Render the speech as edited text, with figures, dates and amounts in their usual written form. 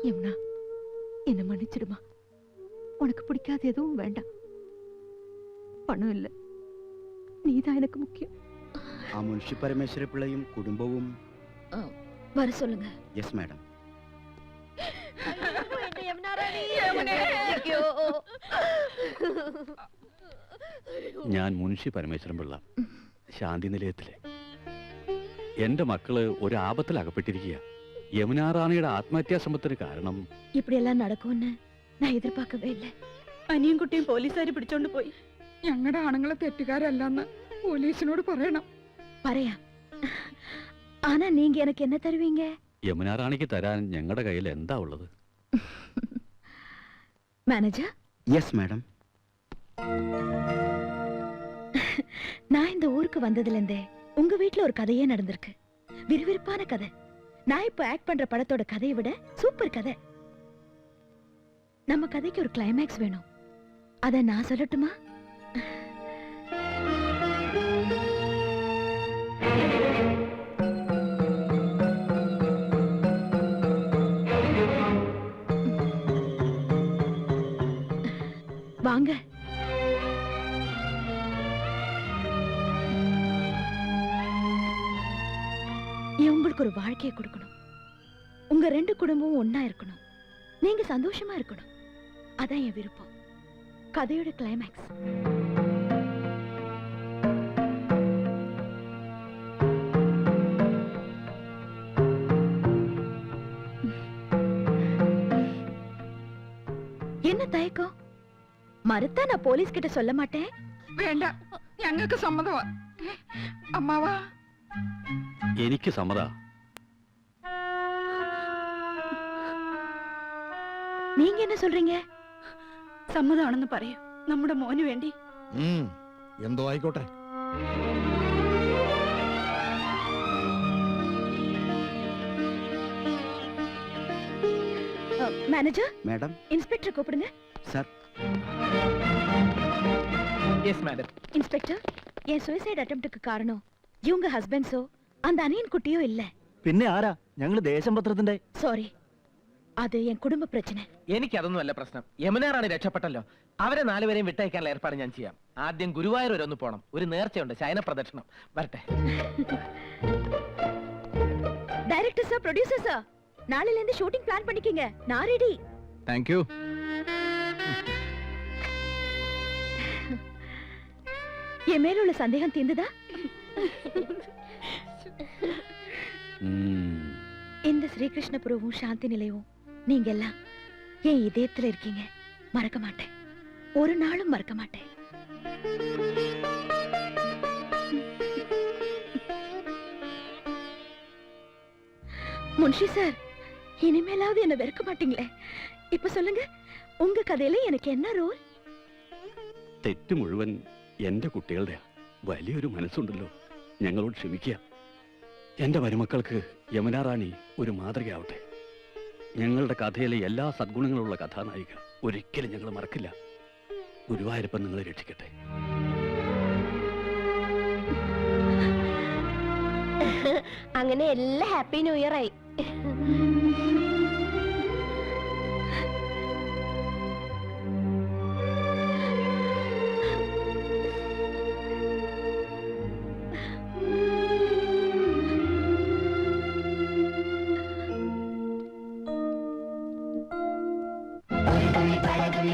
யமுனா, என்ன மன்னிச்சிடுமா. உனக்கு பிடிக்காத எதுவும் வேண்டாம். பணம் இல்ல, நீதான் எனக்கு முக்கியம். ആ മുൻഷി പരമേശ്വര പിള്ളയും കുടുംബവും வர சொல்லுங்க. Yes madam. ഞാൻ മുൻഷി പരമേശ്വരൻ പിള്ള, ശാന്തി നിലയത്തിലെ. എന്റെ മക്കള് ഒരു ആപത്തിൽ അകപ്പെട്ടിരിക്കുക. യമുനാ റാണിയുടെ ആത്മഹത്യാ ശ്രമത്തിന് കാരണം இப்படியெல்லாம் நடக்கும்னு நான் எதிர்பார்க்கவே இல்லை. അനിയും കുട്ടിയും പോലീസുകാർ പിടിച്ചോണ്ട് പോയി. ഞങ്ങളുടെ ആണുങ്ങളെ തെറ്റുകാരല്ലെന്ന് പോലീസിനോട് പറയണം. പറയാം. ஆனா நீங்க எனக்கு என்ன தருவீங்க? യമുനാ റാണിക്ക് തരാൻ ഞങ്ങളുടെ കയ്യിൽ എന്താ ഉള്ളത്? Manager, yes madam. நான் இந்த ஊருக்கு வந்ததுல இருந்தே உங்க வீட்ல ஒரு கதையே நடந்திருக்கு. விறுவிறுப்பான கதை. நான் இப்ப ஆக்ட் பண்ற படத்தோட கதையை விட சூப்பர் கதை. நம்ம கதைக்கு ஒரு கிளைமேக்ஸ் வேணும். அத நான் சொல்லட்டுமா? வாங்க. உங்களுக்கு ஒரு வாழ்க்கையை கொடுக்கணும். உங்க ரெண்டு குடும்பமும் ஒன்னா இருக்கணும். நீங்க சந்தோஷமா இருக்கணும். அதான் என் விருப்பம். கதையோட கிளைமேக்ஸ். என்ன தயக்கம்? மறுத்தா நான் போலீஸ் கிட்ட சொல்ல மாட்டேன். വേണ്ട, ഞങ്ങൾക്ക് സമ്മതമാ. അമ്മാവാ, എനിക്ക് സമ്മത. நீங்க என்ன சொல்றீங்க? സമ്മതമാണെന്ന് പറയൂ, നമ്മുടെ മോന് വേണ്ടി. എന്തോ ആയിക്കോട്ടെ. Manager, madam. இன்ஸ்பெக்டர் கூப்பிடுங்க. சார். Yes madam. இன்ஸ்பெக்டர், என் சூசைட் அட்டெம்ப்ட்க்கு காரணம் இவங்க ஹஸ்பண்ட்ஸோ அந்த அனியன் குட்டியோ இல்ல. പിന്നെ ആരാ? ഞങ്ങൾ ദേശം പത്രത്തിന്റെ. സോറി, അത് എൻ കുടുംബ പ്രശ്നം. എനിക്ക് അതൊന്നും അല്ല പ്രശ്നം. യമുനാ റാണി രക്ഷപ്പെട്ടല്ലോ. അവരെ നാലുപേരെയും വിട്ടയക്കാനുള്ള ഏർപ്പാട് ഞാൻ ചെയ്യാം. ആദ്യം ഗുരുവായൂർ വരെ ഒന്ന് പോണം. ഒരു നേർച്ചയുണ്ട്, ശയന പ്രദക്ഷിണം. വരട്ടെ. டைரக்டர் சார், ப்ரொடியூசர் சார், நாளையில இருந்து ஷூட்டிங் பிளான் பண்ணிக்கங்க. நான் ரெடி. Thank you. என் மேல உள்ள சந்தேகம் தீர்ந்ததா? இந்த ஸ்ரீகிருஷ்ணபுரமும் சாந்தி நிலையமும் நீங்க எல்லாம் என் இதயத்துல இருக்கீங்க. மறக்க மாட்டேன், ஒரு நாளும் மறக்க மாட்டேன். முன்ஷி சார், இனிமேலாவது என்ன வெறுக்க மாட்டீங்களே? இப்ப சொல்லுங்க, உங்க கதையில எனக்கு என்ன ரோல்? തെറ്റ് മുഴുവൻ എന്റെ കുട്ടികളുടെ. വലിയൊരു മനസ്സുണ്ടല്ലോ, ഞങ്ങളോട് ക്ഷമിക്കുക. എന്റെ മരുമക്കൾക്ക് യമുനാ റാണി ഒരു മാതൃകയാവട്ടെ. ഞങ്ങളുടെ കഥയിലെ എല്ലാ സദ്ഗുണങ്ങളുള്ള കഥാനായിക ഒരിക്കലും ഞങ്ങൾ മറക്കില്ല. ഗുരുവായൂരപ്പൻ നിങ്ങളെ രക്ഷിക്കട്ടെ. അങ്ങനെ എല്ലാ ഹാപ്പി ന്യൂ ഇയർ ആയി. பழகுவி